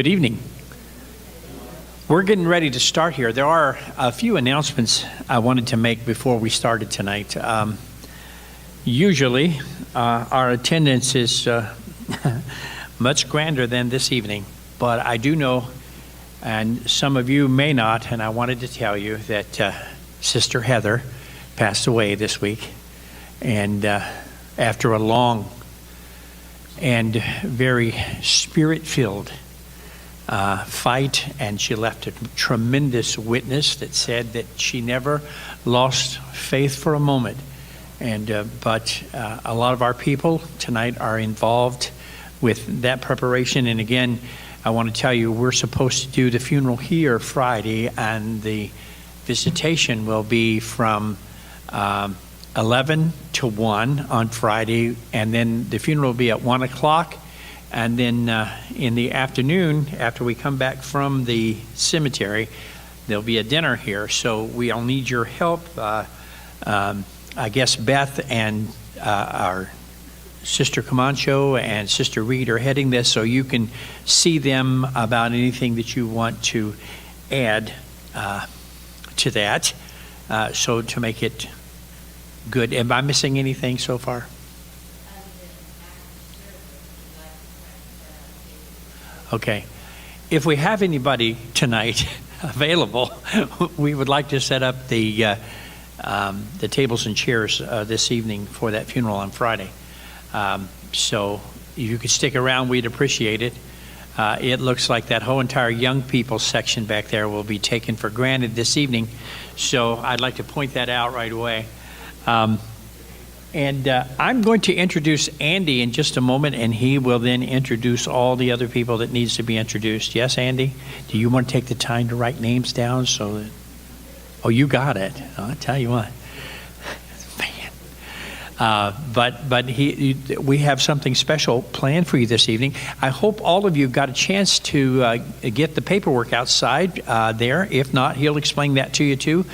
Good evening. We're getting ready to start here. There are a few announcements I wanted to make before we started tonight. Usually, our attendance is much grander than this evening, but I do know, and some of you may not, and I wanted to tell you that Sister Heather passed away this week, and after a long and very spirit-filled fight, and she left a tremendous witness that said that she never lost faith for a moment. And but a lot of our people tonight are involved with that preparation. And again, I want to tell you, we're supposed to do the funeral here Friday, and the visitation will be from 11 to 1 on Friday, and then the funeral will be at 1 o'clock. And then in the afternoon, after we come back from the cemetery, there'll be a dinner here. So we'll need your help. I guess Beth and our Sister Camacho and Sister Reed are heading this, so you can see them about anything that you want to add to that. So to make it good. Am I missing anything so far? Okay. If we have anybody tonight available, we would like to set up the tables and chairs this evening for that funeral on Friday. So if you could stick around, we'd appreciate it. It looks like that whole entire young people section back there will be taken for granted this evening. So I'd like to point that out right away. And I'm going to introduce Andy in just a moment, and he will then introduce all the other people that needs to be introduced. Yes, Andy? Do you want to take the time to write names down so that... Oh, you got it. I'll tell you what. Man. But we have something special planned for you this evening. I hope all of you got a chance to get the paperwork outside there. If not, he'll explain that to you too,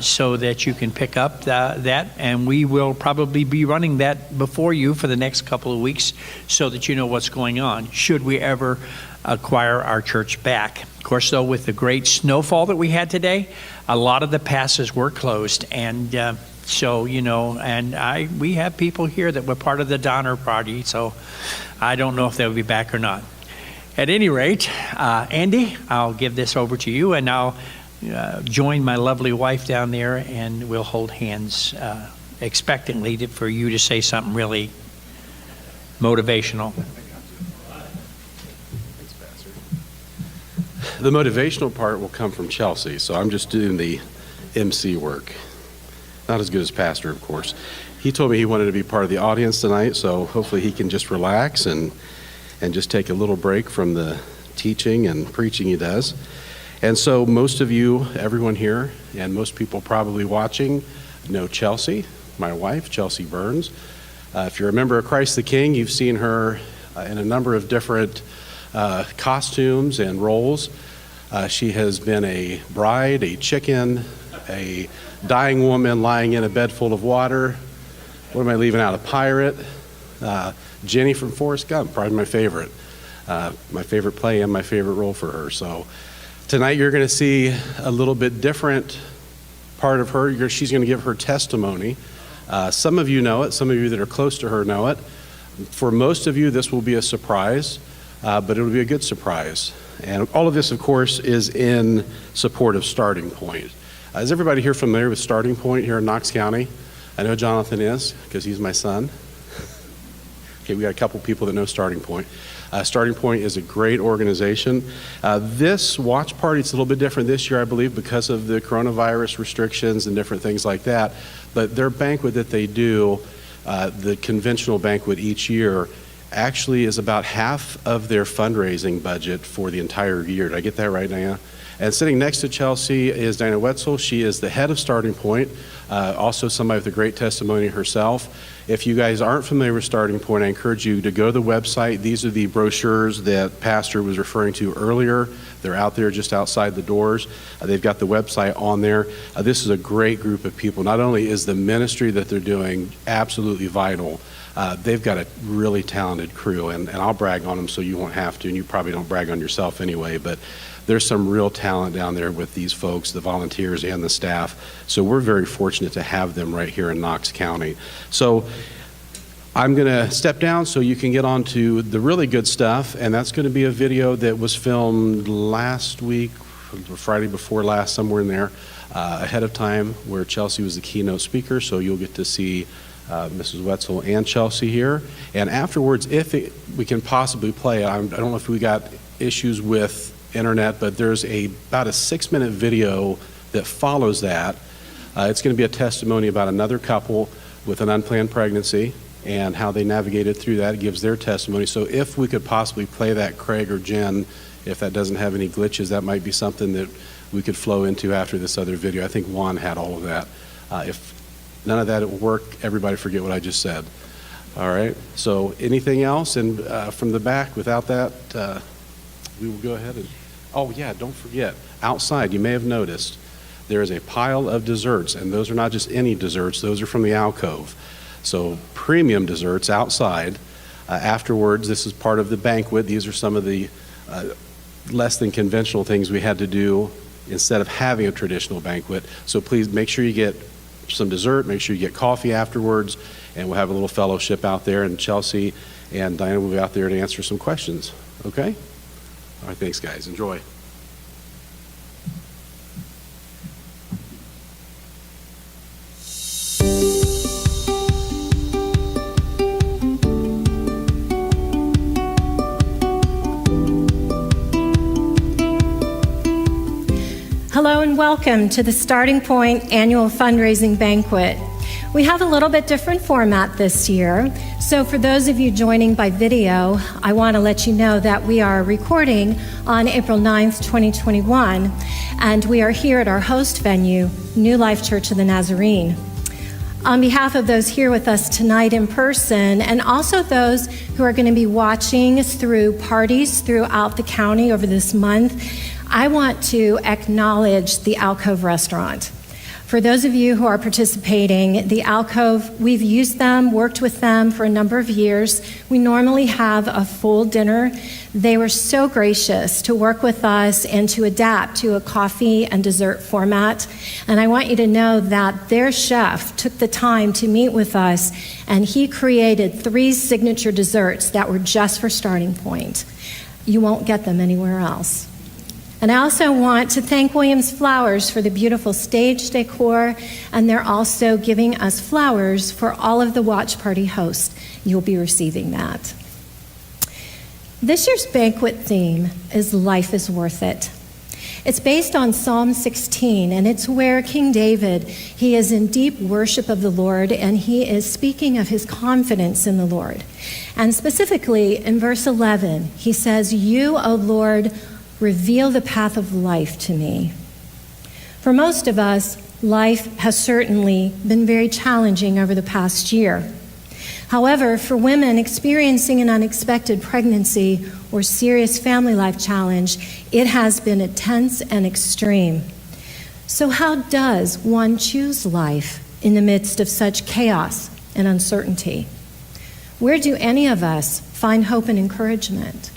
so that you can pick up that. And we will probably be running that before you for the next couple of weeks so that you know what's going on, should we ever acquire our church back. Of course, though, with the great snowfall that we had today, a lot of the passes were closed. And so, you know, and we have people here that were part of the Donner Party, so I don't know if they'll be back or not. At any rate, Andy, I'll give this over to you, and I'll join my lovely wife down there, and we'll hold hands expectantly for you to say something really motivational. The motivational part will come from Chelsea, so I'm just doing the MC work. Not as good as Pastor, of course. He told me he wanted to be part of the audience tonight, so hopefully he can just relax and just take a little break from the teaching and preaching he does. And so most of you, everyone here, and most people probably watching, know Chelsea, my wife, Chelsea Burns. If you're a member of Christ the King, you've seen her in a number of different costumes and roles. She has been a bride, a chicken, a dying woman lying in a bed full of water. What am I leaving out? A pirate. Jenny from Forrest Gump, probably my favorite play and my favorite role for her. So tonight you're going to see a little bit different part of her. She's going to give her testimony. Some of you know it. Some of you that are close to her know it. For most of you, this will be a surprise, but it'll be a good surprise. And all of this, of course, is in support of Starting Point. Is everybody here familiar with Starting Point here in Knox County? I know Jonathan is, because he's my son. Okay, we got a couple people that know Starting Point. Starting Point is a great organization. This watch party, it's a little bit different this year, I believe, because of the coronavirus restrictions and different things like that. But their banquet that they do, the conventional banquet each year, actually is about half of their fundraising budget for the entire year. Did I get that right, Diana? And sitting next to Chelsea is Diana Wetzel. She is the head of Starting Point, also somebody with a great testimony herself. If you guys aren't familiar with Starting Point, I encourage you to go to the website. These are the brochures that Pastor was referring to earlier. They're out there just outside the doors. They've got the website on there. This is a great group of people. Not only is the ministry that they're doing absolutely vital, they've got a really talented crew, and I'll brag on them so you won't have to, and you probably don't brag on yourself anyway, but there's some real talent down there with these folks, the volunteers and the staff. So we're very fortunate to have them right here in Knox County. So I'm going to step down so you can get on to the really good stuff, and that's going to be a video that was filmed last week, Friday before last, somewhere in there, ahead of time, where Chelsea was the keynote speaker. So you'll get to see Mrs. Wetzel and Chelsea here. And afterwards, we can possibly play, I don't know if we got issues with internet, but there's about a 6-minute video that follows that. It's going to be a testimony about another couple with an unplanned pregnancy and how they navigated through that. It gives their testimony. So if we could possibly play that, Craig or Jen, if that doesn't have any glitches, that might be something that we could flow into after this other video. I think Juan had all of that. If none of that will work, everybody forget what I just said. All right, so anything else? And from the back, without that, we will go ahead and, oh yeah, don't forget, outside, you may have noticed, there is a pile of desserts, and those are not just any desserts, those are from the alcove. So premium desserts outside. Afterwards, this is part of the banquet. These are some of the less than conventional things we had to do instead of having a traditional banquet. So please make sure you get some dessert, make sure you get coffee afterwards, and we'll have a little fellowship out there, and Chelsea and Diana will be out there to answer some questions. Okay? All right, thanks guys. Enjoy. Hello and welcome to the Starting Point Annual Fundraising Banquet. We have a little bit different format this year. So for those of you joining by video, I want to let you know that we are recording on April 9th, 2021, and we are here at our host venue, New Life Church of the Nazarene. On behalf of those here with us tonight in person, and also those who are going to be watching through parties throughout the county over this month, I want to acknowledge the Alcove Restaurant. For those of you who are participating, the Alcove, we've used them, worked with them for a number of years. We normally have a full dinner. They were so gracious to work with us and to adapt to a coffee and dessert format. And I want you to know that their chef took the time to meet with us, and he created 3 signature desserts that were just for Starting Point. You won't get them anywhere else. And I also want to thank Williams Flowers for the beautiful stage decor, and they're also giving us flowers for all of the watch party hosts. You'll be receiving that. This year's banquet theme is Life is Worth It. It's based on Psalm 16, and it's where King David, he is in deep worship of the Lord, and he is speaking of his confidence in the Lord. And specifically in verse 11, he says, "You, O Lord, reveal the path of life to me." For most of us, life has certainly been very challenging over the past year. However, for women experiencing an unexpected pregnancy or serious family life challenge, it has been intense and extreme. So how does one choose life in the midst of such chaos and uncertainty? Where do any of us find hope and encouragement?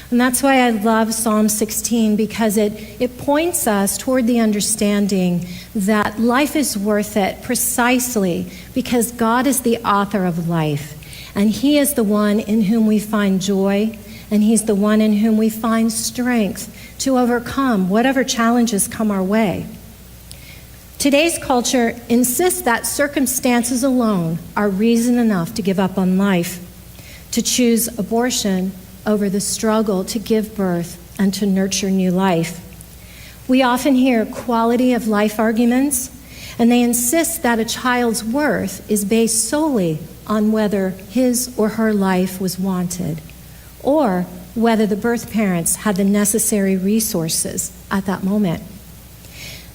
And that's why I love Psalm 16, because it points us toward the understanding that life is worth it precisely because God is the author of life, and He is the one in whom we find joy, and He's the one in whom we find strength to overcome whatever challenges come our way. Today's culture insists that circumstances alone are reason enough to give up on life, to choose abortion over the struggle to give birth and to nurture new life. We often hear quality of life arguments, and they insist that a child's worth is based solely on whether his or her life was wanted, or whether the birth parents had the necessary resources at that moment.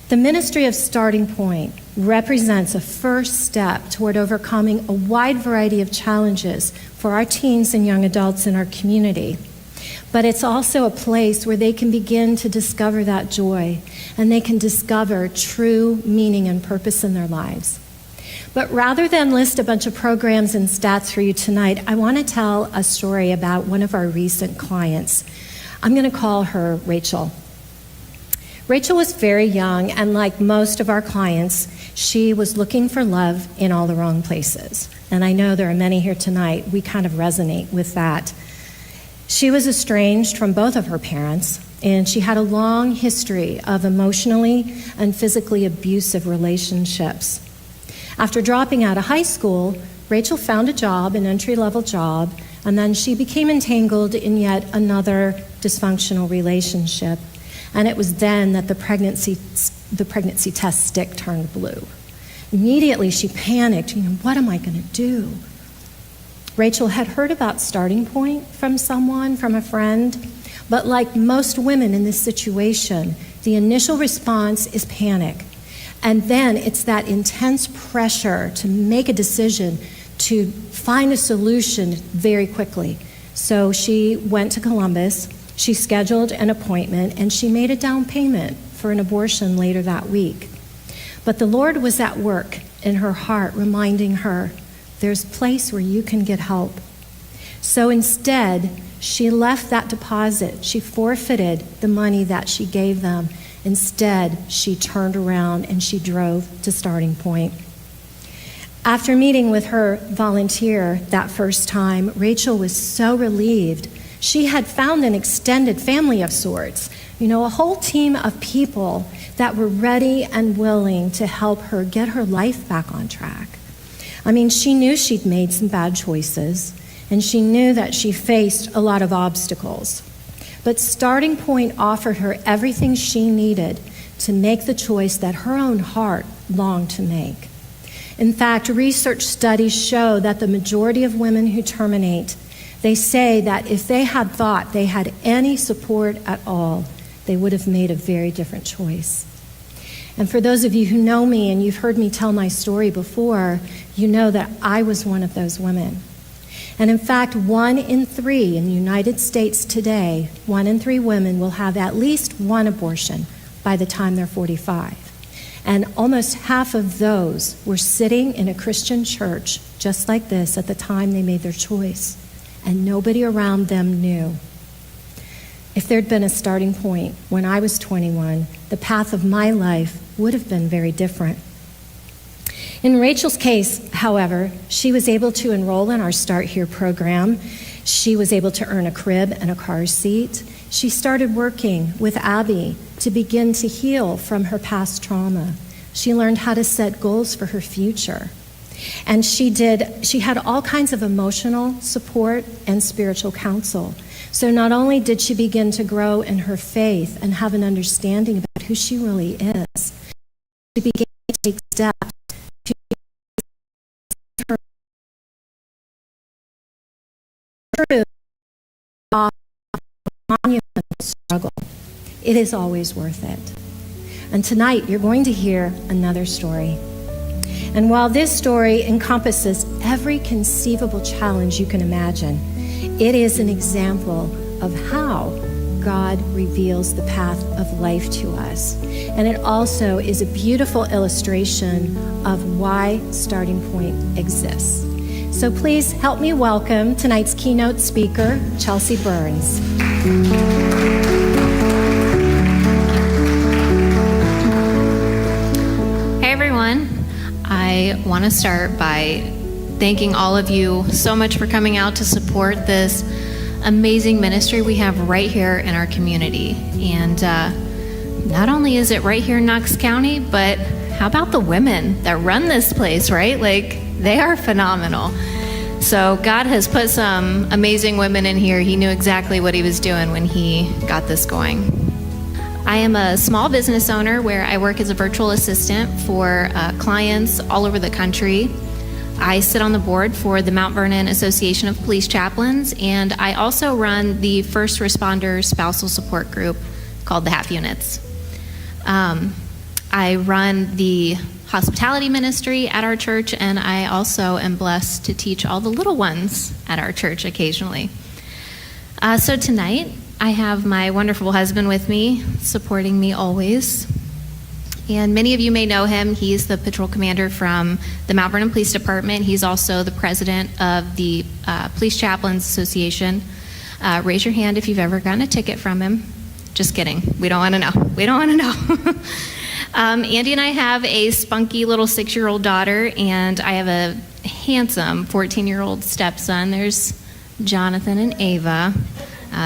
The ministry of Starting Point represents a first step toward overcoming a wide variety of challenges for our teens and young adults in our community. But it's also a place where they can begin to discover that joy, and they can discover true meaning and purpose in their lives. But rather than list a bunch of programs and stats for you tonight, I want to tell a story about one of our recent clients. I'm going to call her Rachel. Rachel was very young, and like most of our clients, she was looking for love in all the wrong places. And I know there are many here tonight, we kind of resonate with that. She was estranged from both of her parents, and she had a long history of emotionally and physically abusive relationships. After dropping out of high school, Rachel found a job, an entry-level job, and then she became entangled in yet another dysfunctional relationship. And it was then that the pregnancy test stick turned blue. Immediately she panicked, what am I going to do? Rachel had heard about Starting Point from someone, from a friend, but like most women in this situation, the initial response is panic. And then it's that intense pressure to make a decision, to find a solution very quickly. So she went to Columbus, she scheduled an appointment, and she made a down payment for an abortion later that week. But the Lord was at work in her heart, reminding her, there's a place where you can get help. So instead, she left that deposit. She forfeited the money that she gave them. Instead, she turned around and she drove to Starting Point. After meeting with her volunteer that first time, Rachel was so relieved. She had found an extended family of sorts, a whole team of people that were ready and willing to help her get her life back on track. She knew she'd made some bad choices, and she knew that she faced a lot of obstacles. But Starting Point offered her everything she needed to make the choice that her own heart longed to make. In fact, research studies show that the majority of women who terminate, they say that if they had thought they had any support at all, they would have made a very different choice. And for those of you who know me and you've heard me tell my story before, you know that I was one of those women. And in fact, 1 in 3 in the United States today, 1 in 3 women will have at least one abortion by the time they're 45. And almost half of those were sitting in a Christian church just like this at the time they made their choice, and nobody around them knew. If there'd been a Starting Point when I was 21, the path of my life would have been very different. In Rachel's case, however, she was able to enroll in our Start Here program. She was able to earn a crib and a car seat. She started working with Abby to begin to heal from her past trauma. She learned how to set goals for her future. And she had all kinds of emotional support and spiritual counsel. So not only did she begin to grow in her faith and have an understanding about who she really is, she began to take steps to her through a monumental struggle. It is always worth it. And tonight you're going to hear another story. And while this story encompasses every conceivable challenge you can imagine, it is an example of how God reveals the path of life to us. And it also is a beautiful illustration of why Starting Point exists. So please help me welcome tonight's keynote speaker, Chelsea Burns. Hey everyone. I want to start by thanking all of you so much for coming out to support this amazing ministry we have right here in our community. And not only is it right here in Knox County, but how about the women that run this place, right? They are phenomenal. So God has put some amazing women in here. He knew exactly what he was doing when he got this going. I am a small business owner where I work as a virtual assistant for clients all over the country. I sit on the board for the Mount Vernon Association of Police Chaplains, and I also run the first responder spousal support group called the Half Units. I run the hospitality ministry at our church, and I also am blessed to teach all the little ones at our church occasionally. So tonight, I have my wonderful husband with me, supporting me always. And many of you may know him. He's the patrol commander from the Mount Vernon Police Department. He's also the president of the Police Chaplains Association. Raise your hand if you've ever gotten a ticket from him. Just kidding. We don't want to know. We don't want to know. Andy and I have a spunky little 6-year-old daughter, and I have a handsome 14-year-old stepson. There's Jonathan and Ava.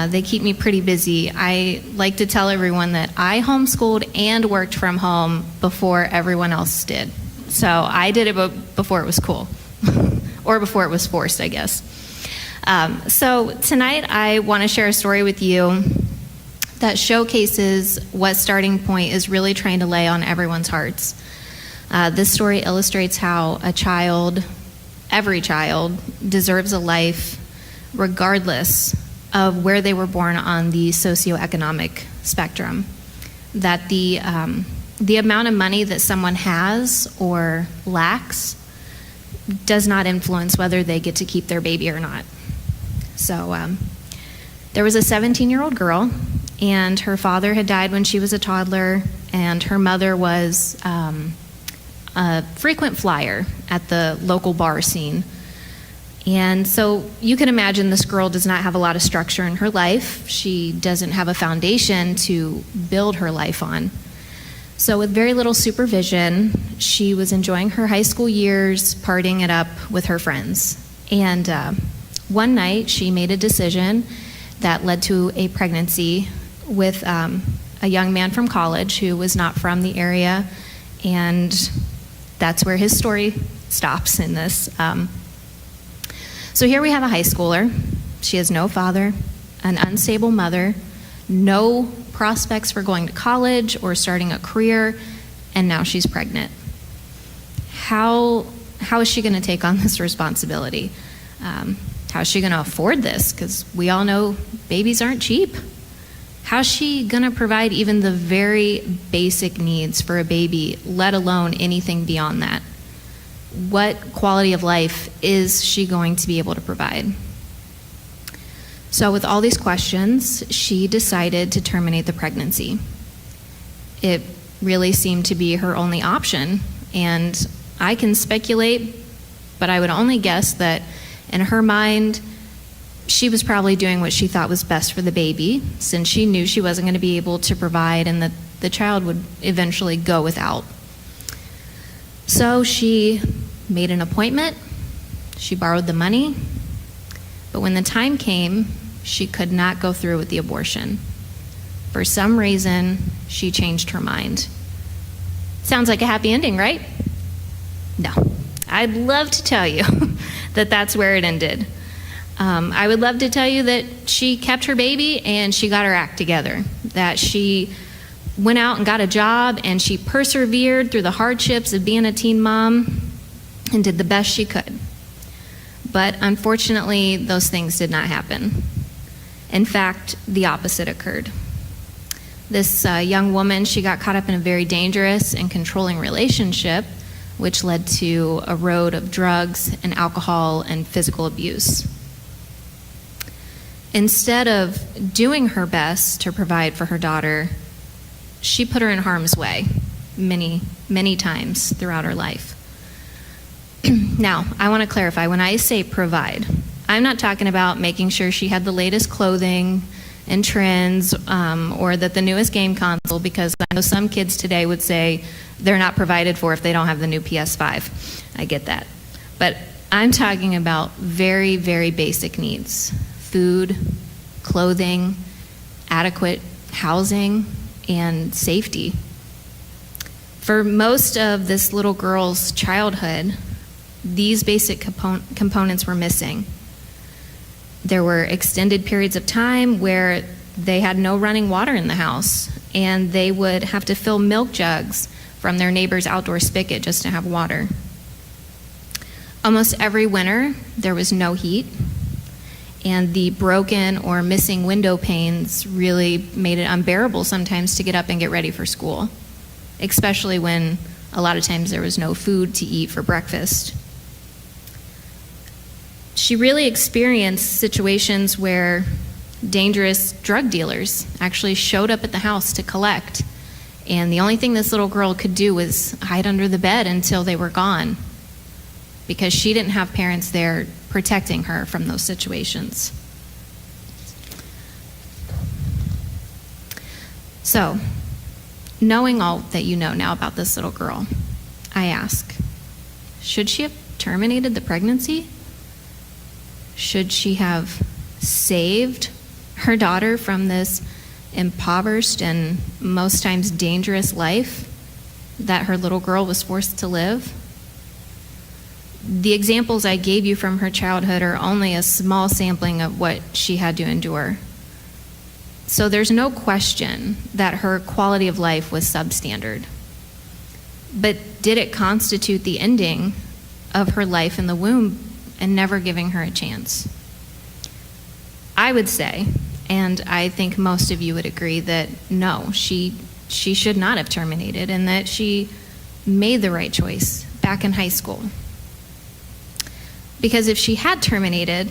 They keep me pretty busy. I like to tell everyone that I homeschooled and worked from home before everyone else did. So I did it before it was cool, or before it was forced, I guess. So tonight I want to share a story with you that showcases what Starting Point is really trying to lay on everyone's hearts. This story illustrates how every child, deserves a life regardless of where they were born on the socioeconomic spectrum. That the amount of money that someone has or lacks does not influence whether they get to keep their baby or not. So there was a 17-year-old girl, and her father had died when she was a toddler, and her mother was a frequent flyer at the local bar scene. And so you can imagine this girl does not have a lot of structure in her life. She doesn't have a foundation to build her life on. So with very little supervision, she was enjoying her high school years, partying it up with her friends. And one night she made a decision that led to a pregnancy with a young man from college who was not from the area. And that's where his story stops in this. So here we have a high schooler. She has no father, an unstable mother, no prospects for going to college or starting a career, and now she's pregnant. How is she going to take on this responsibility? How is she going to afford this? Because we all know babies aren't cheap. How's she going to provide even the very basic needs for a baby, let alone anything beyond that? What quality of life is she going to be able to provide? So with all these questions, she decided to terminate the pregnancy. It really seemed to be her only option, and I can speculate, but I would only guess that in her mind, she was probably doing what she thought was best for the baby, since she knew she wasn't going to be able to provide and that the child would eventually go without. So she made an appointment, she borrowed the money, but when the time came, she could not go through with the abortion. For some reason, she changed her mind. Sounds like a happy ending, right? No. I'd love to tell you that that's where it ended. I would love to tell you that she kept her baby and she got her act together, that she went out and got a job and she persevered through the hardships of being a teen mom and did the best she could. But unfortunately, those things did not happen. In fact, the opposite occurred. This young woman, she got caught up in a very dangerous and controlling relationship, which led to a road of drugs and alcohol and physical abuse. Instead of doing her best to provide for her daughter, she put her in harm's way many, many times throughout her life. Now, I want to clarify, when I say provide, I'm not talking about making sure she had the latest clothing and trends or that the newest game console, because I know some kids today would say they're not provided for if they don't have the new PS5. I get that. But I'm talking about very, very basic needs: food, clothing, adequate housing, and safety. For most of this little girl's childhood, these basic components were missing. There were extended periods of time where they had no running water in the house, and they would have to fill milk jugs from their neighbor's outdoor spigot just to have water. Almost every winter, there was no heat, and the broken or missing window panes really made it unbearable sometimes to get up and get ready for school. especially when a lot of times there was no food to eat for breakfast. She really experienced situations where dangerous drug dealers actually showed up at the house to collect, and the only thing this little girl could do was hide under the bed until they were gone, because she didn't have parents there protecting her from those situations. So, knowing all that you know now about this little girl, I ask, should she have terminated the pregnancy? Should she have saved her daughter from this impoverished and most times dangerous life that her little girl was forced to live? The examples I gave you from her childhood are only a small sampling of what she had to endure. So there's no question that her quality of life was substandard. But did it constitute the ending of her life in the womb and never giving her a chance? I would say, and I think most of you would agree, that no, she should not have terminated, and that she made the right choice back in high school. Because if she had terminated,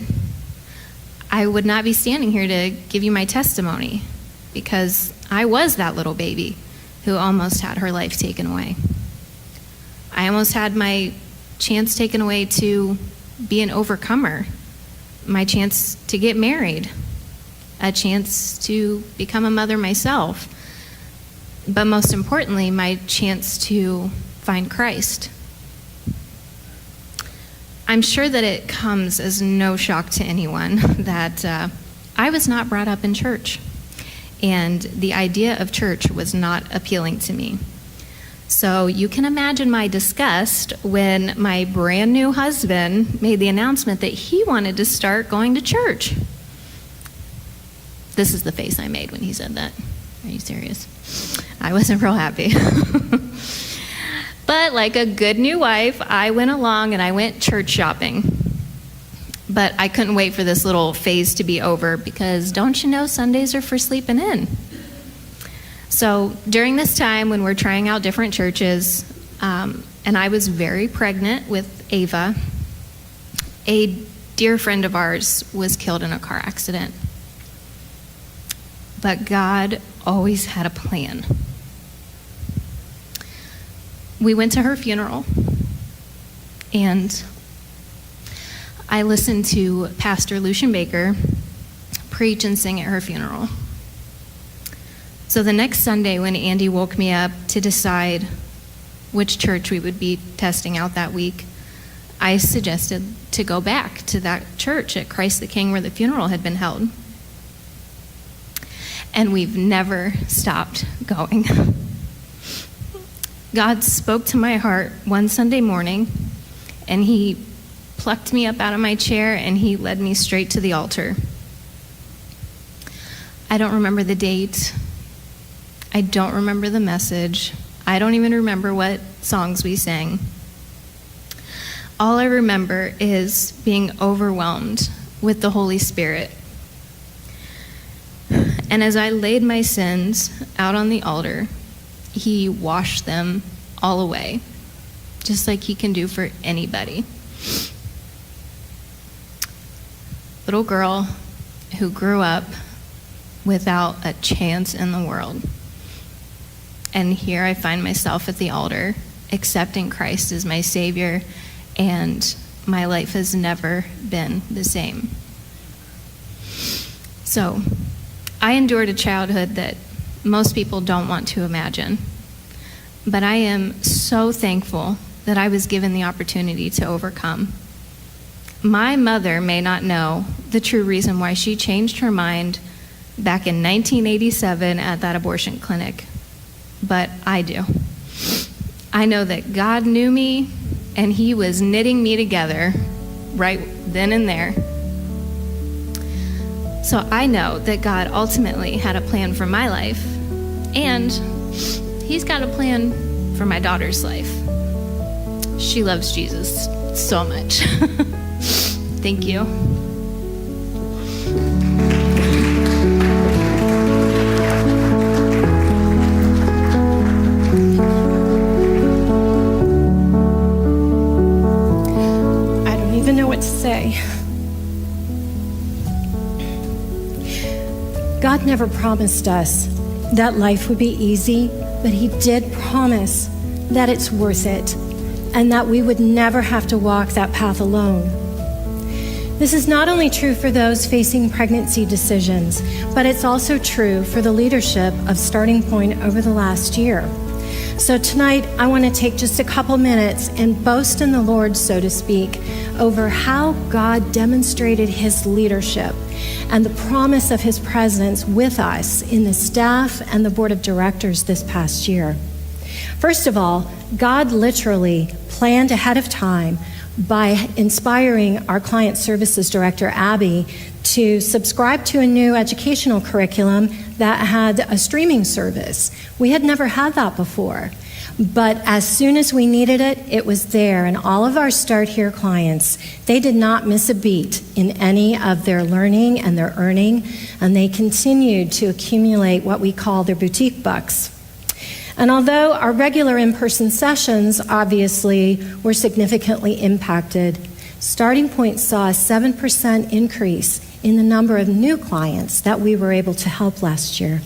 I would not be standing here to give you my testimony, because I was that little baby who almost had her life taken away. I almost had my chance taken away to be an overcomer, my chance to get married, a chance to become a mother myself, but most importantly, my chance to find Christ. I'm sure that it comes as no shock to anyone that I was not brought up in church, and the idea of church was not appealing to me. So you can imagine my disgust when my brand new husband made the announcement that he wanted to start going to church. This is the face I made when he said that. Are you serious? I wasn't real happy. But like a good new wife, I went along and I went church shopping. But I couldn't wait for this little phase to be over, because don't you know Sundays are for sleeping in? So during this time when we're trying out different churches, and I was very pregnant with Ava, a dear friend of ours was killed in a car accident. But God always had a plan. We went to her funeral, and I listened to Pastor Lucian Baker preach and sing at her funeral. So the next Sunday, when Andy woke me up to decide which church we would be testing out that week, I suggested to go back to that church at Christ the King where the funeral had been held. And we've never stopped going. God spoke to my heart one Sunday morning, and he plucked me up out of my chair and he led me straight to the altar. I don't remember the date. I don't remember the message. I don't even remember what songs we sang. All I remember is being overwhelmed with the Holy Spirit. And as I laid my sins out on the altar, he washed them all away, just like he can do for anybody. Little girl who grew up without a chance in the world. And here I find myself at the altar, accepting Christ as my Savior, and my life has never been the same. So, I endured a childhood that most people don't want to imagine. But I am so thankful that I was given the opportunity to overcome. My mother may not know the true reason why she changed her mind back in 1987 at that abortion clinic, but I do. I know that God knew me, and he was knitting me together right then and there. So I know that God ultimately had a plan for my life, and he's got a plan for my daughter's life. She loves Jesus so much. Thank you. say. God never promised us that life would be easy, but He did promise that it's worth it and that we would never have to walk that path alone. This is not only true for those facing pregnancy decisions, but it's also true for the leadership of Starting Point over the last year. So tonight, I want to take just a couple minutes and boast in the Lord, so to speak, over how God demonstrated His leadership and the promise of His presence with us in the staff and the board of directors this past year. First of all, God literally planned ahead of time by inspiring our client services director, Abby, to subscribe to a new educational curriculum that had a streaming service. We had never had that before. But as soon as we needed it, it was there. And all of our Start Here clients, they did not miss a beat in any of their learning and their earning, and they continued to accumulate what we call their boutique bucks. And although our regular in-person sessions obviously were significantly impacted, Starting Point saw a 7% increase in the number of new clients that we were able to help last year.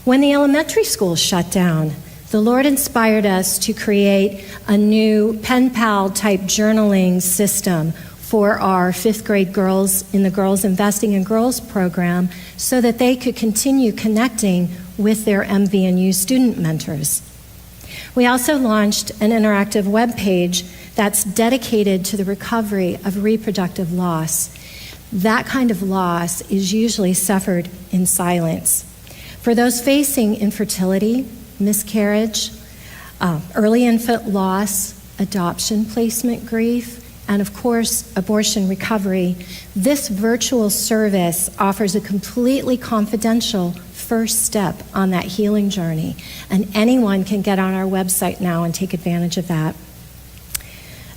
When the elementary schools shut down, the Lord inspired us to create a new pen pal type journaling system for our fifth grade girls in the Girls Investing in Girls program so that they could continue connecting with their MV&U student mentors. We also launched an interactive web page that's dedicated to the recovery of reproductive loss. That kind of loss is usually suffered in silence. For those facing infertility, miscarriage, early infant loss, adoption placement grief, and of course, abortion recovery, this virtual service offers a completely confidential first step on that healing journey, and anyone can get on our website now and take advantage of that.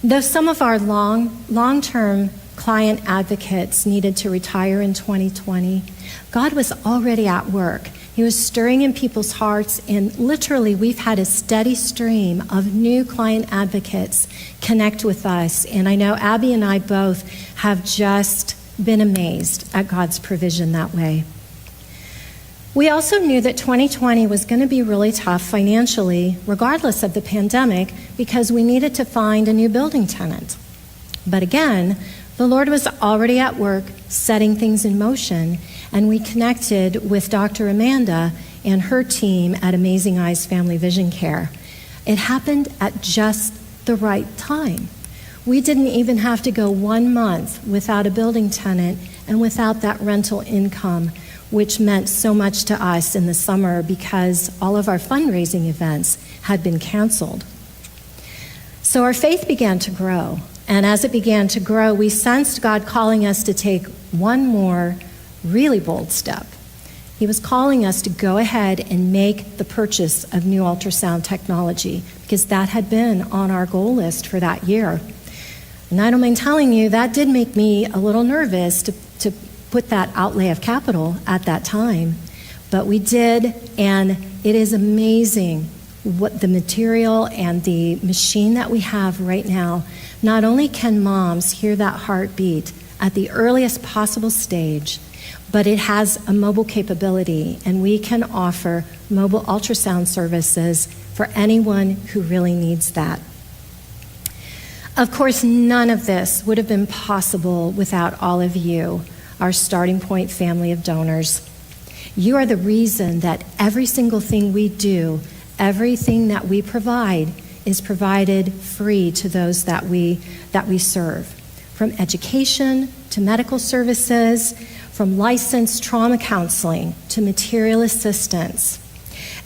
Though some of our long-term client advocates needed to retire in 2020, God was already at work. He was stirring in people's hearts, and literally we've had a steady stream of new client advocates connect with us. And I know Abby and I both have just been amazed at God's provision that way. We also knew that 2020 was going to be really tough financially, regardless of the pandemic, because we needed to find a new building tenant. But again, the Lord was already at work setting things in motion, and we connected with Dr. Amanda and her team at Amazing Eyes Family Vision Care. It happened at just the right time. We didn't even have to go 1 month without a building tenant and without that rental income, which meant so much to us in the summer because all of our fundraising events had been canceled. So our faith began to grow. And as it began to grow, we sensed God calling us to take one more really bold step. He was calling us to go ahead and make the purchase of new ultrasound technology because that had been on our goal list for that year. And I don't mind telling you, that did make me a little nervous to put that outlay of capital at that time. But we did, and it is amazing what the material and the machine that we have right now. Not only can moms hear that heartbeat at the earliest possible stage, but it has a mobile capability, and we can offer mobile ultrasound services for anyone who really needs that. Of course, none of this would have been possible without all of you, our Starting Point family of donors. You are the reason that every single thing we do, everything that we provide, is provided free to those that we serve. From education to medical services, from licensed trauma counseling to material assistance.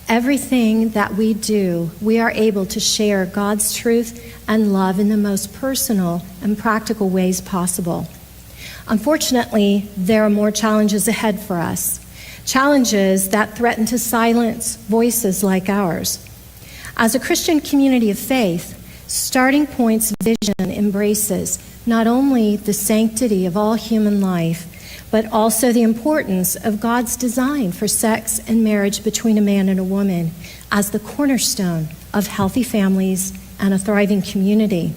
Everything that we do, we are able to share God's truth and love in the most personal and practical ways possible. Unfortunately, there are more challenges ahead for us. Challenges that threaten to silence voices like ours. As a Christian community of faith, Starting Point's vision embraces not only the sanctity of all human life, but also the importance of God's design for sex and marriage between a man and a woman as the cornerstone of healthy families and a thriving community.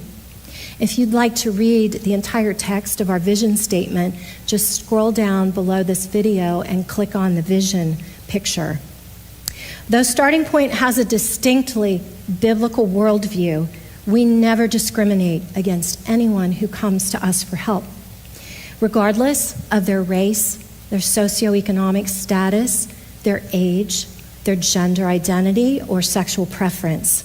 If you'd like to read the entire text of our vision statement, just scroll down below this video and click on the vision picture. Though Starting Point has a distinctly biblical worldview, we never discriminate against anyone who comes to us for help, regardless of their race, their socioeconomic status, their age, their gender identity, or sexual preference.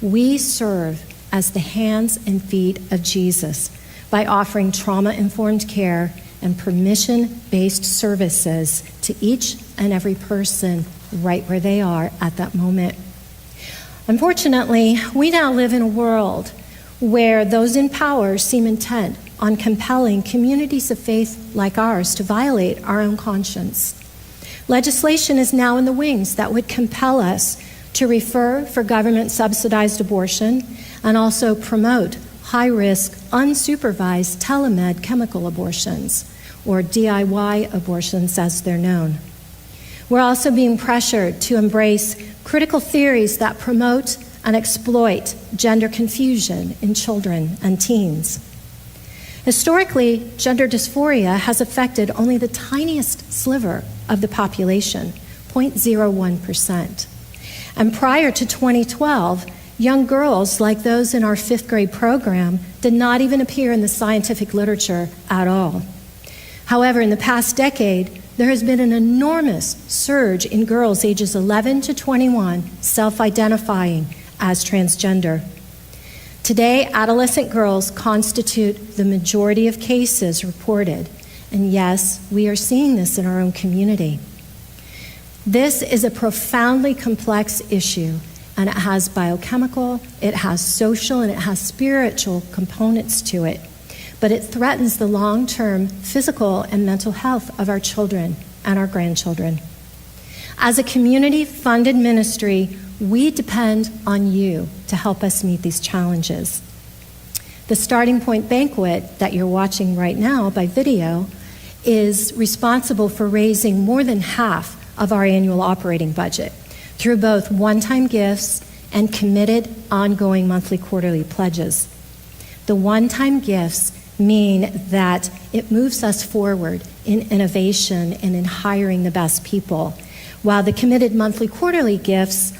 We serve as the hands and feet of Jesus by offering trauma-informed care and permission-based services to each and every person right where they are at that moment. Unfortunately, we now live in a world where those in power seem intent on compelling communities of faith like ours to violate our own conscience. Legislation is now in the wings that would compel us to refer for government-subsidized abortion and also promote high-risk, unsupervised telemed chemical abortions, or DIY abortions as they're known. We're also being pressured to embrace critical theories that promote and exploit gender confusion in children and teens. Historically, gender dysphoria has affected only the tiniest sliver of the population, 0.01%. And prior to 2012, young girls like those in our 5th grade program did not even appear in the scientific literature at all. However, in the past decade, there has been an enormous surge in girls ages 11 to 21 self-identifying as transgender. Today, adolescent girls constitute the majority of cases reported, and yes, we are seeing this in our own community. This is a profoundly complex issue, and it has biochemical, it has social, and it has spiritual components to it. But it threatens the long-term physical and mental health of our children and our grandchildren. As a community-funded ministry, we depend on you to help us meet these challenges. The Starting Point banquet that you're watching right now by video is responsible for raising more than half of our annual operating budget through both one-time gifts and committed ongoing monthly quarterly pledges. The one-time gifts mean that it moves us forward in innovation and in hiring the best people, while the committed monthly quarterly gifts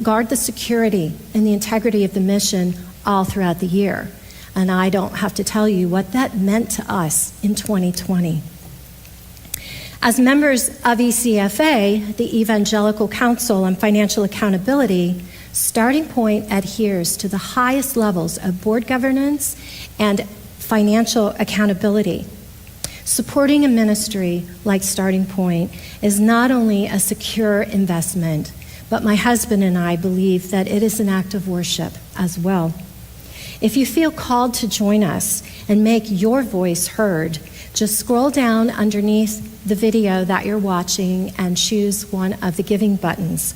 guard the security and the integrity of the mission all throughout the year. And I don't have to tell you what that meant to us in 2020. As members of ECFA, the Evangelical Council on Financial Accountability, Starting Point adheres to the highest levels of board governance and financial accountability. Supporting a ministry like Starting Point is not only a secure investment, but my husband and I believe that it is an act of worship as well. If you feel called to join us and make your voice heard, just scroll down underneath the video that you're watching and choose one of the giving buttons.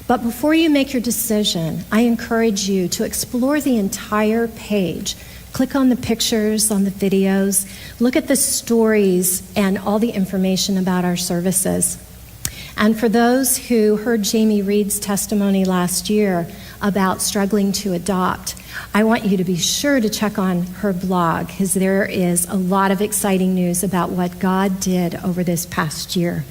But before you make your decision, I encourage you to explore the entire page. Click on the pictures, on the videos, look at the stories and all the information about our services. And for those who heard Jamie Reed's testimony last year about struggling to adopt, I want you to be sure to check on her blog, because there is a lot of exciting news about what God did over this past year.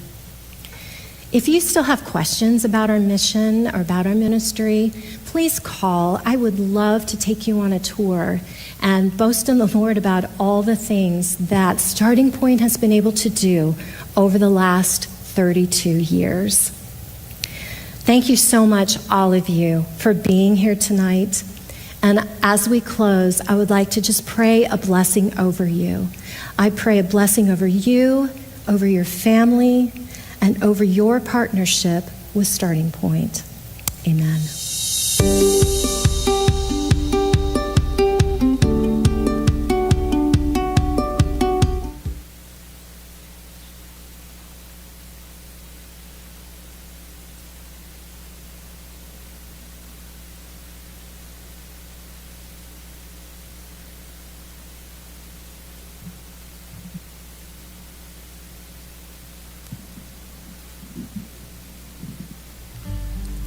If you still have questions about our mission or about our ministry, please call. I would love to take you on a tour and boast in the Lord about all the things that Starting Point has been able to do over the last 32 years. Thank you so much, all of you, for being here tonight. And as we close, I would like to just pray a blessing over you. I pray a blessing over you, over your family, and over your partnership with Starting Point. Amen.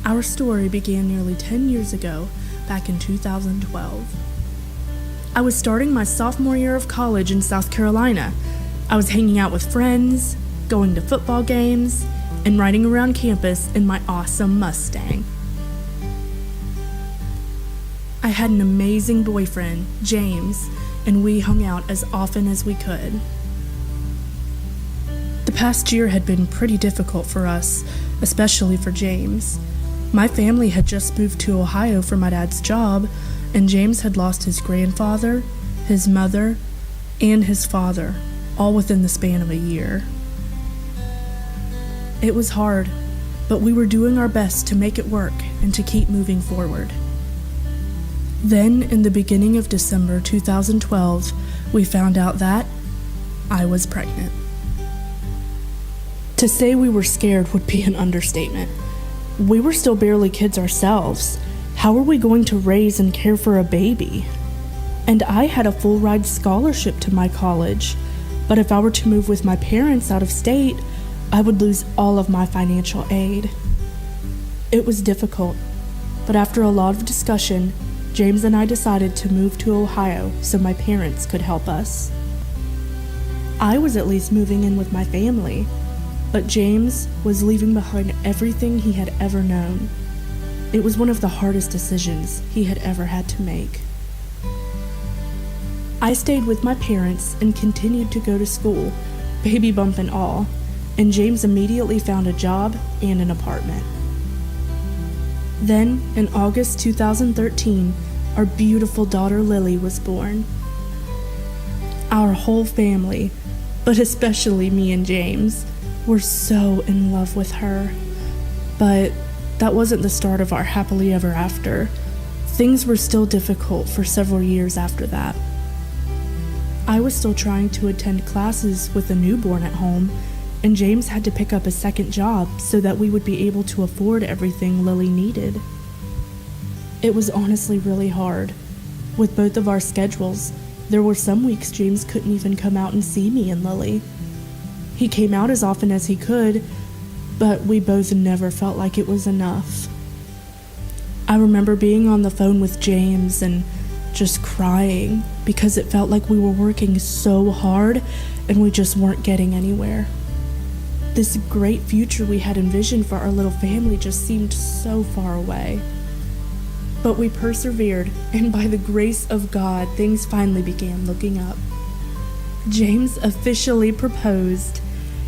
Our story began nearly 10 years ago, back in 2012. I was starting my sophomore year of college in South Carolina. I was hanging out with friends, going to football games, and riding around campus in my awesome Mustang. I had an amazing boyfriend, James, and we hung out as often as we could. The past year had been pretty difficult for us, especially for James. My family had just moved to Ohio for my dad's job, and James had lost his grandfather, his mother, and his father, all within the span of a year. It was hard, but we were doing our best to make it work and to keep moving forward. Then, in the beginning of December 2012, we found out that I was pregnant. To say we were scared would be an understatement. We were still barely kids ourselves. How were we going to raise and care for a baby? And I had a full ride scholarship to my college, but if I were to move with my parents out of state, I would lose all of my financial aid. It was difficult, but after a lot of discussion, James and I decided to move to Ohio so my parents could help us. I was at least moving in with my family, but James was leaving behind everything he had ever known. It was one of the hardest decisions he had ever had to make. I stayed with my parents and continued to go to school, baby bump and all, and James immediately found a job and an apartment. Then, in August 2013, our beautiful daughter Lily was born. Our whole family, but especially me and James, were so in love with her. But that wasn't the start of our happily ever after. Things were still difficult for several years after that. I was still trying to attend classes with a newborn at home, and James had to pick up a second job so that we would be able to afford everything Lily needed. It was honestly really hard. With both of our schedules, there were some weeks James couldn't even come out and see me and Lily. He came out as often as he could, but we both never felt like it was enough. I remember being on the phone with James and just crying because it felt like we were working so hard and we just weren't getting anywhere. This great future we had envisioned for our little family just seemed so far away. But we persevered, and by the grace of God, things finally began looking up. James officially proposed,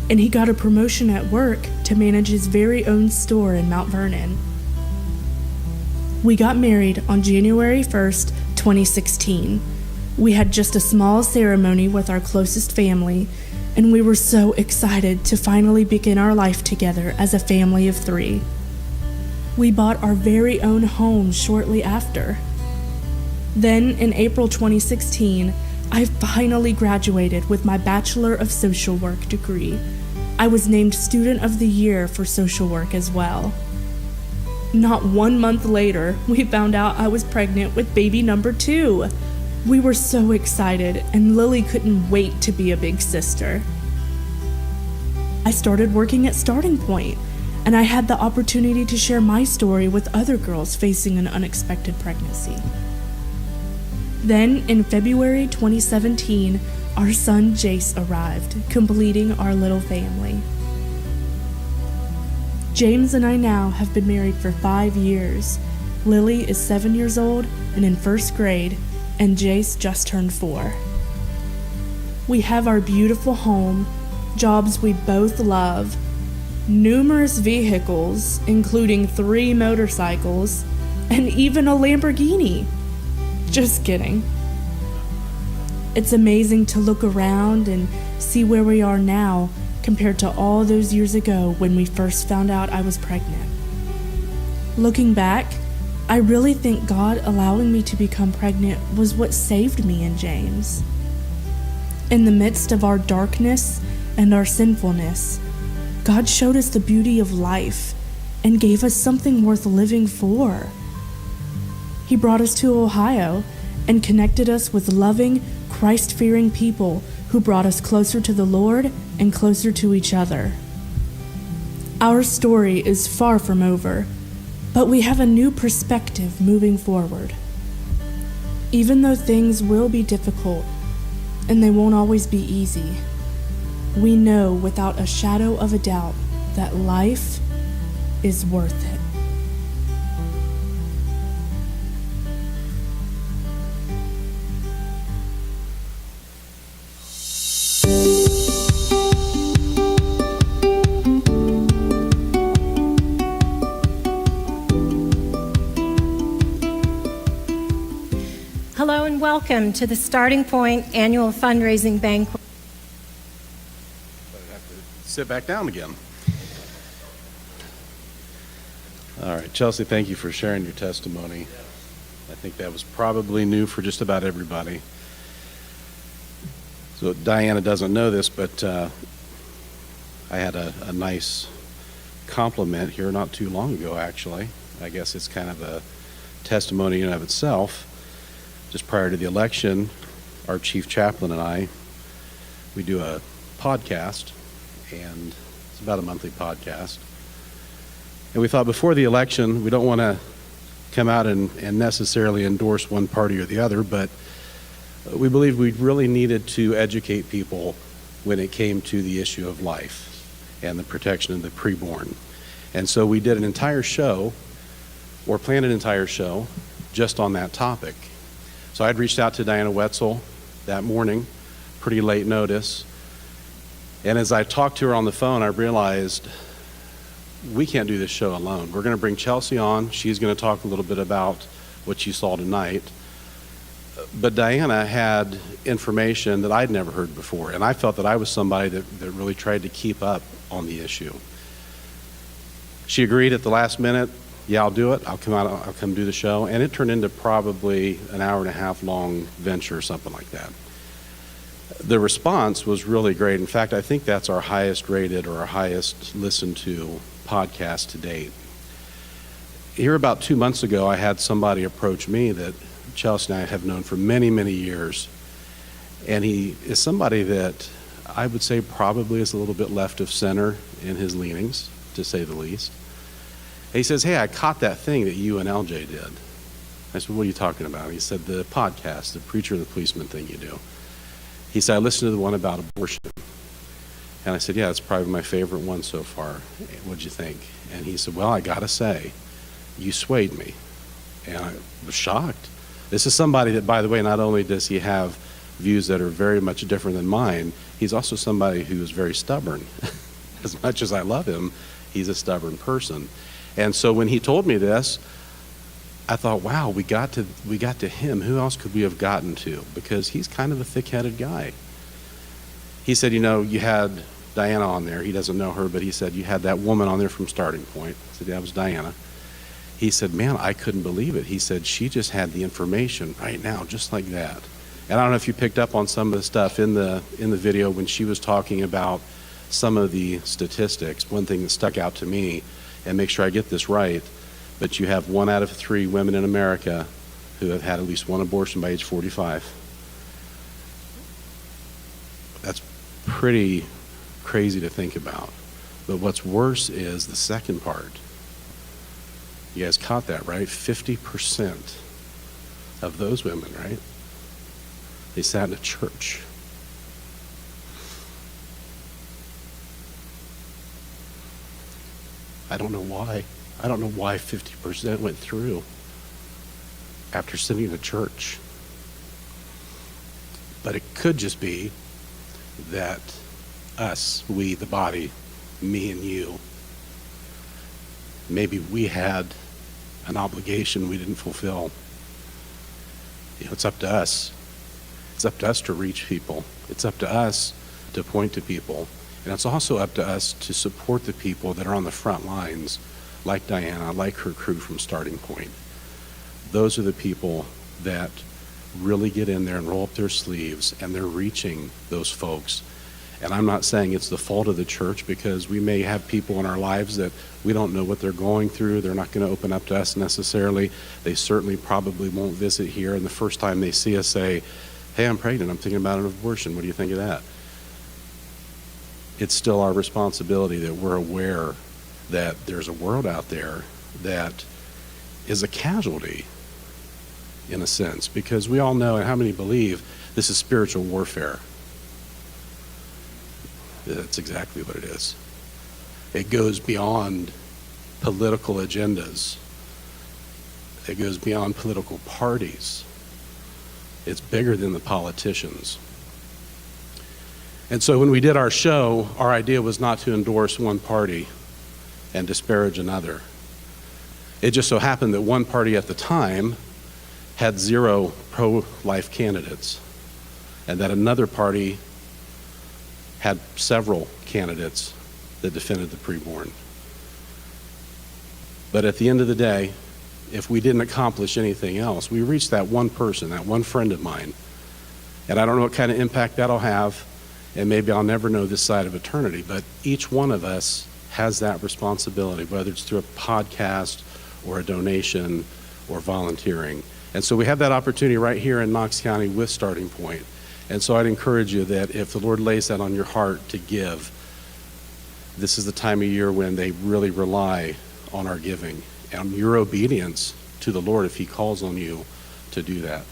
and he got a promotion at work to manage his very own store in Mount Vernon. We got married on January 1st, 2016. We had just a small ceremony with our closest family, and we were so excited to finally begin our life together as a family of 3. We bought our very own home shortly after. Then, in April 2016, I finally graduated with my Bachelor of Social Work degree. I was named Student of the Year for social work as well. Not 1 month later, we found out I was pregnant with baby number 2. We were so excited, and Lily couldn't wait to be a big sister. I started working at Starting Point, and I had the opportunity to share my story with other girls facing an unexpected pregnancy. Then, in February 2017, our son Jace arrived, completing our little family. James and I now have been married for 5 years. Lily is 7 years old and in 1st grade, and Jace just turned 4. We have our beautiful home, jobs we both love, numerous vehicles, including 3 motorcycles, and even a Lamborghini. Just kidding. It's amazing to look around and see where we are now compared to all those years ago when we first found out I was pregnant. Looking back, I really think God allowing me to become pregnant was what saved me and James. In the midst of our darkness and our sinfulness, God showed us the beauty of life and gave us something worth living for. He brought us to Ohio and connected us with loving, Christ-fearing people who brought us closer to the Lord and closer to each other. Our story is far from over, but we have a new perspective moving forward. Even though things will be difficult and they won't always be easy, we know without a shadow of a doubt that life is worth it. Hello and welcome to the Starting Point Annual Fundraising Banquet. I have to sit back down again. All right, Chelsea, thank you for sharing your testimony. I think that was probably new for just about everybody. So Diana doesn't know this, but I had a nice compliment here not too long ago, actually. I guess it's kind of a testimony in and of itself. Just prior to the election, our chief chaplain and I, we do a podcast, and it's about a monthly podcast. And we thought before the election, we don't want to come out and necessarily endorse one party or the other, but we believed we really needed to educate people when it came to the issue of life and the protection of the preborn. And so we did an entire show, or planned an entire show, just on that topic. So I'd reached out to Diana Wetzel that morning, pretty late notice. And as I talked to her on the phone, I realized we can't do this show alone. We're going to bring Chelsea on. She's going to talk a little bit about what you saw tonight. But Diana had information that I'd never heard before, and I felt that I was somebody that really tried to keep up on the issue. She agreed at the last minute. Yeah, I'll do it. I'll come do the show. And it turned into probably an hour and a half long venture or something like that. The response was really great. In fact, I think that's our highest rated or our highest listened to podcast to date. Here about 2 months ago, I had somebody approach me that Chelsea and I have known for many, many years. And he is somebody that I would say probably is a little bit left of center in his leanings, to say the least. He says, hey, I caught that thing that you and LJ did. I said, what are you talking about? He said, the podcast, the preacher and the policeman thing you do. He said, I listened to the one about abortion. And I said, yeah, it's probably my favorite one so far. What'd you think? And he said, well, I got to say, you swayed me. And I was shocked. This is somebody that, by the way, not only does he have views that are very much different than mine, he's also somebody who is very stubborn. As much as I love him, he's a stubborn person. And so when he told me this, I thought, wow, we got to him. Who else could we have gotten to? Because he's kind of a thick-headed guy. He said, you know, you had Diana on there. He doesn't know her, but he said, you had that woman on there from Starting Point. I said, yeah, that was Diana. He said, man, I couldn't believe it. He said, she just had the information right now, just like that. And I don't know if you picked up on some of the stuff in the video when she was talking about some of the statistics. One thing that stuck out to me, and make sure I get this right, but you have 1 out of 3 women in America who have had at least one abortion by age 45. That's pretty crazy to think about. But what's worse is the second part. You guys caught that, right? 50% of those women, right? They sat in a church. I don't know why. I don't know why 50% went through after sitting in a church. But it could just be that us, we, the body, me and you, maybe we had an obligation we didn't fulfill. You know, it's up to us. It's up to us to reach people. It's up to us to point to people. And it's also up to us to support the people that are on the front lines, like Diana, like her crew from Starting Point. Those are the people that really get in there and roll up their sleeves, and they're reaching those folks. And I'm not saying it's the fault of the church, because we may have people in our lives that we don't know what they're going through. They're not going to open up to us necessarily. They certainly probably won't visit here. And the first time they see us say, hey, I'm pregnant, I'm thinking about an abortion. What do you think of that? It's still our responsibility that we're aware that there's a world out there that is a casualty in a sense, because we all know, and how many believe, this is spiritual warfare. That's exactly what it is. It goes beyond political agendas. It goes beyond political parties. It's bigger than the politicians. And so when we did our show, our idea was not to endorse one party and disparage another. It just so happened that one party at the time had 0 pro-life candidates, and that another party had several candidates that defended the preborn. But at the end of the day, if we didn't accomplish anything else, we reached that one person, that one friend of mine. And I don't know what kind of impact that'll have, and maybe I'll never know this side of eternity, but each one of us has that responsibility, whether it's through a podcast or a donation or volunteering. And so we have that opportunity right here in Knox County with Starting Point. And so I'd encourage you that if the Lord lays that on your heart to give, this is the time of year when they really rely on our giving and your obedience to the Lord if He calls on you to do that.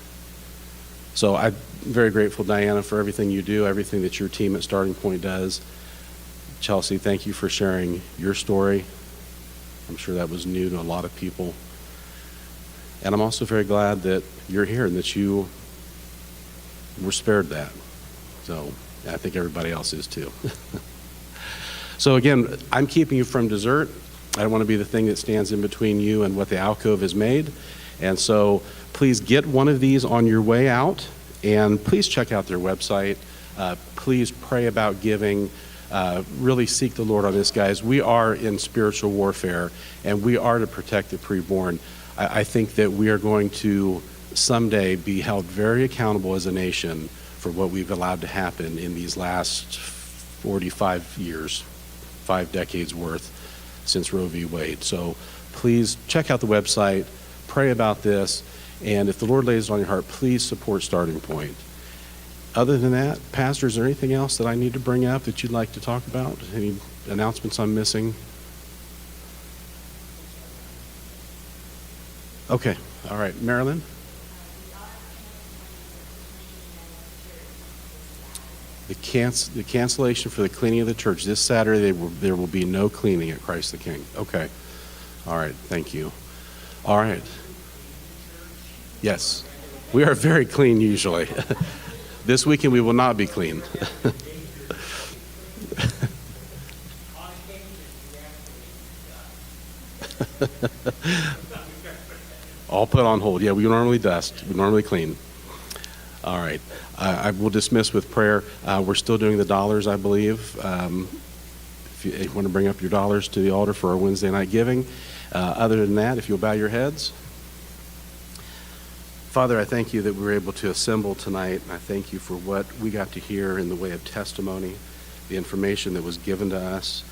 So I'm very grateful, Diana, for everything you do, everything that your team at Starting Point does. Chelsea, thank you for sharing your story. I'm sure that was new to a lot of people. And I'm also very glad that you're here and that you were spared that. So I think everybody else is too. So again, I'm keeping you from dessert. I don't want to be the thing that stands in between you and what the alcove has made. And so please get one of these on your way out, and please check out their website. Please pray about giving. Really seek the Lord on this, guys. We are in spiritual warfare, and we are to protect the preborn. I think that we are going to someday be held very accountable as a nation for what we've allowed to happen in these last 45 years, 5 decades worth since Roe v. Wade. So please check out the website, pray about this, and if the Lord lays it on your heart, please support Starting Point. Other than that, Pastor, is there anything else that I need to bring up that you'd like to talk about? Any announcements I'm missing? Okay, all right. Marilyn? The cancellation for the cleaning of the church this Saturday, there will be no cleaning at Christ the King. Okay. All right. Thank you. All right. Yes. We are very clean usually. This weekend we will not be clean. All put on hold. Yeah, we normally dust. We normally clean. All right. I will dismiss with prayer. We're still doing the dollars, I believe. If you want to bring up your dollars to the altar for our Wednesday night giving. Other than that, if you'll bow your heads. Father, I thank you that we were able to assemble tonight, and I thank you for what we got to hear in the way of testimony, the information that was given to us.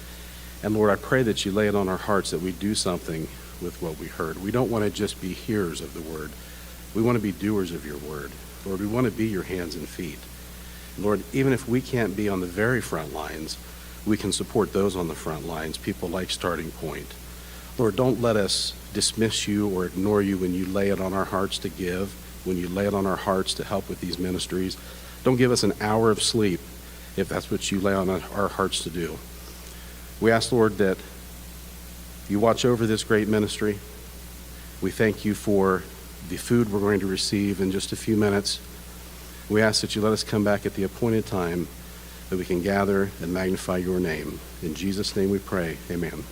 And Lord, I pray that you lay it on our hearts that we do something with what we heard. We don't want to just be hearers of the word. We want to be doers of your word. Lord, we want to be your hands and feet. Lord, even if we can't be on the very front lines, we can support those on the front lines, people like Starting Point. Lord, don't let us dismiss you or ignore you when you lay it on our hearts to give, when you lay it on our hearts to help with these ministries. Don't give us an hour of sleep if that's what you lay on our hearts to do. We ask, Lord, that you watch over this great ministry. We thank you for the food we're going to receive in just a few minutes. We ask that you let us come back at the appointed time that we can gather and magnify your name. In Jesus' name we pray, amen.